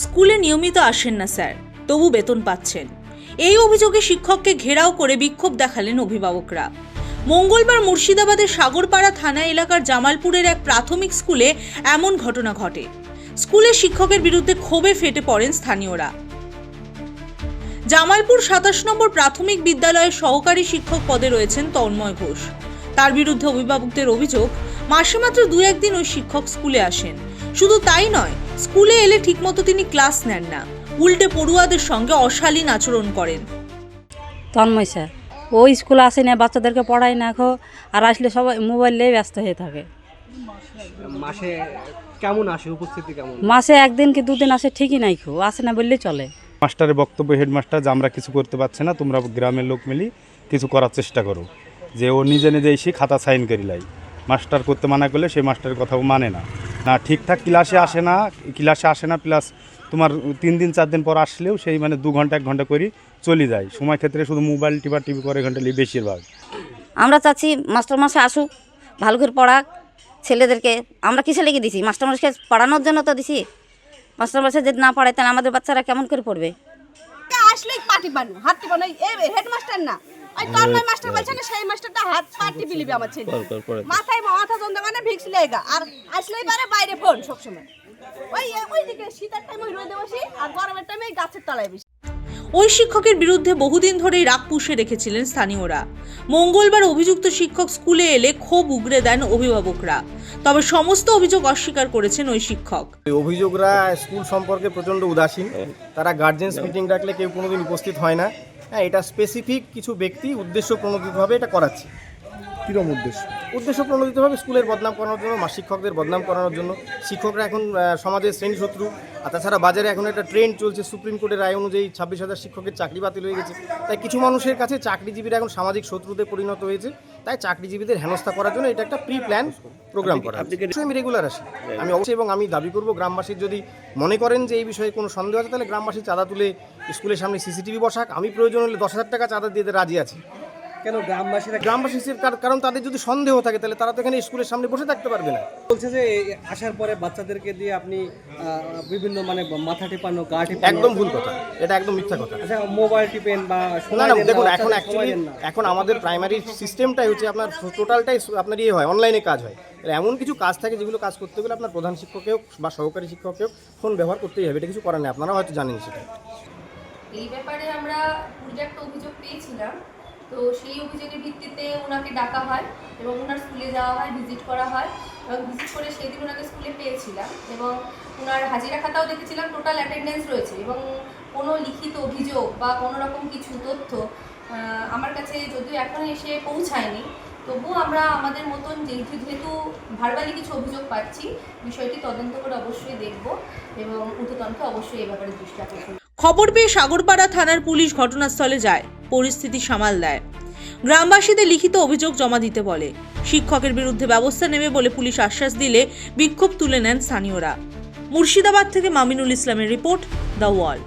স্কুলে নিয়মিত আসেন না স্যার, তবু বেতন পাচ্ছেন। এই অভিযোগে শিক্ষককে ঘেরাও করে বিক্ষোভ দেখালেন অভিভাবকরা। মঙ্গলবার মুর্শিদাবাদের সাগরপাড়া থানা এলাকার জামালপুরের এক প্রাথমিক স্কুলে এমন ঘটনা ঘটে। স্কুলের শিক্ষকের বিরুদ্ধে ক্ষোভে ফেটে পড়েন স্থানীয়রা। জামালপুর ২৭ নম্বর প্রাথমিক বিদ্যালয়ের সহকারী শিক্ষক পদে রয়েছেন তন্ময় ঘোষ। তার বিরুদ্ধে অভিভাবকদের অভিযোগ, মাসে মাত্র ২-১ দিন ওই শিক্ষক স্কুলে আসেন। শুধু তাই নয়, স্কুলে এলে ঠিকমতো তিনি ক্লাস নেন না, উল্টে পড়ুয়াদের সঙ্গে অশালীন আচরণ করেন। তন্ময় স্যার ওই স্কুলে আসে না, বাচ্চাদেরকে পড়ায় না, আর আসলে সবাই মোবাইল নিয়ে ব্যস্ত হয়ে থাকে। মাসে কেমন আসে, উপস্থিতি কেমন? মাসে একদিন কি দুদিন আসে, ঠিকই নাই, আসে না বললেই চলে। মাস্টারের বক্তব্য, হেডমাস্টার, যে আমরা কিছু করতে পারছি না, তোমরা গ্রামের লোক মিলি কিছু করার চেষ্টা করো। যে ও নিজে নিজে এসে খাতা সাইন করিলাই, মাস্টার করতে মানা করলে সেই মাস্টারের কথাও মানে না। ঠিকঠাক ক্লাসে আসে না, প্লাস তোমার 3 দিন 4 দিন পর আসলেও সেই 2 ঘন্টা 1 ঘন্টা করে চলে যায়। সময় ক্ষেত্রে শুধু মোবাইল টিপি করে ঘন্টা বেশিরভাগ। আমরা চাচ্ছি মাস্টারমশাই আসুক, ভালো করে পড়াক ছেলেদেরকে। আমরা কিসে লেগে দিছি? মাস্টারমশাইকে পড়ানোর জন্য তো দিছি। মাস্টারমশাই যদি না পড়ায় তাহলে আমাদের বাচ্চারা কেমন করে পড়বে? আসলেই পাটি বানু হাত টিপানো, এই হেডমাস্টার না, ওই তন্ময় মাস্টার বলছে না, সেই মাস্টারটা হাত পাটি বিলিবি আমার ছেলে মাথা যন্ত্রণা ভিক্স লেগা, আর আসলেই পারে বাইরে ফোন সবসময়। ওইদিকে শীতের টাইমে রোদে বসি, আর গরমের টাইমে গাছের তলায় বসি। ওই শিক্ষকের বিরুদ্ধে বহুদিন ধরেই রাগ পুষে রেখেছিলেন স্থানীয়রা। মঙ্গলবার অভিযুক্ত শিক্ষক স্কুলে এলে ক্ষোভ উগরে দেন অভিভাবকরা। তবে সমস্ত অভিযোগ অস্বীকার করেছেন ওই শিক্ষক। অভিযোগরা স্কুল সম্পর্কে প্রচণ্ড উদাসীন। তারা গার্জেন্স মিটিং ডাকলে কেউ কোনোদিন উপস্থিত হয় না। এটা স্পেসিফিক কিছু ব্যক্তি উদ্দেশ্য প্রণোদিতভাবে এটা করাচ্ছে। কীরকম উদ্দেশ্য প্রণোদিতভাবে স্কুলের বদনাম করানোর জন্য, শিক্ষকদের বদনাম করানোর জন্য। শিক্ষকরা এখন সমাজের শ্রেণী শত্রু। আর তাছাড়া বাজারে এখন একটা ট্রেন্ড চলছে, সুপ্রিম কোর্টের রায় অনুযায়ী 26,000 শিক্ষকের চাকরি বাতিল হয়ে গেছে। তাই কিছু মানুষের কাছে চাকরিজীবীরা এখন সামাজিক শত্রুতে পরিণত হয়েছে। তাই চাকরিজীবীদের হেনস্থা করার জন্য এটা একটা প্রি প্ল্যান প্রোগ্রাম করা। আমি রেগুলার আসি, আমি অবশ্যই, এবং আমি দাবি করব গ্রামবাসীর যদি মনে করেন যে এই বিষয়ে কোনো সন্দেহ আছে, তাহলে গ্রামবাসী চাঁদা তুলে স্কুলের সামনে CCTV বসাক। আমি প্রয়োজন হলে 10,000 টাকা চাঁদা দিতে রাজি আছি। কেন গ্রামবাসী? কারণ তাদের যদি সন্দেহ থাকে তাহলে তারা তো এখানে স্কুলের সামনে বসে থাকতে পারবে না। বলছে যে আসার পরে বাচ্চাদেরকে দিয়ে আপনি বিভিন্ন মাথা টেপানো, গা টেপানো। একদম ভুল কথা, এটা একদম মিথ্যা কথা। আচ্ছা, মোবাইল টিপেন বা না, দেখুন, এখন আমাদের প্রাইমারি সিস্টেমটাই হচ্ছে আপনার টোটালটাই আপনার হয়, অনলাইনে কাজ হয়। এমন কিছু কাজ থাকে যেগুলো কাজ করতে গেলে আপনার প্রধান শিক্ষকেও বা সহকারী শিক্ষকেও ফোন ব্যবহার করতেই হবে। এটা কিছু করার নেই, আপনারা হয়তো জানেন সেটা। এই ব্যাপারে আমরা পূর্বে একটা অভিযোগ পেয়েছিলাম, তো সেই অভিযোগের ভিত্তিতে ওনাকে ডাকা হয় এবং ওনার স্কুলে যাওয়া হয়, ভিজিট করা হয়, এবং ভিজিট করে সেদিন ওনাকে স্কুলে পেয়েছিলাম এবং ওনার হাজিরা খাতাও দেখেছিলাম, টোটাল অ্যাটেন্ডেন্স রয়েছে এবং কোনো লিখিত অভিযোগ বা কোনো রকম কিছু তথ্য আমার কাছে যদিও এখন এসে পৌঁছায়নি, তবুও আমরা আমাদের মতন যেহেতু ভারবালি কিছু অভিযোগ পাচ্ছি, বিষয়টি তদন্ত করে অবশ্যই দেখব এবং ঊর্ধ্বতনকে অবশ্যই এই ব্যাপারে দৃষ্টি আকর্ষণ। খবর পেয়ে সাগরপাড়া থানার পুলিশ ঘটনাস্থলে যায়, পরিস্থিতি সামাল দেয়। গ্রামবাসীদের লিখিত অভিযোগ জমা দিতে বলে। শিক্ষকের বিরুদ্ধে ব্যবস্থা নেবে বলে পুলিশ আশ্বাস দিলে বিক্ষোভ তুলে নেন স্থানীয়রা। মুর্শিদাবাদ থেকে মামিনুল ইসলামের রিপোর্ট, দ্য ওয়াল।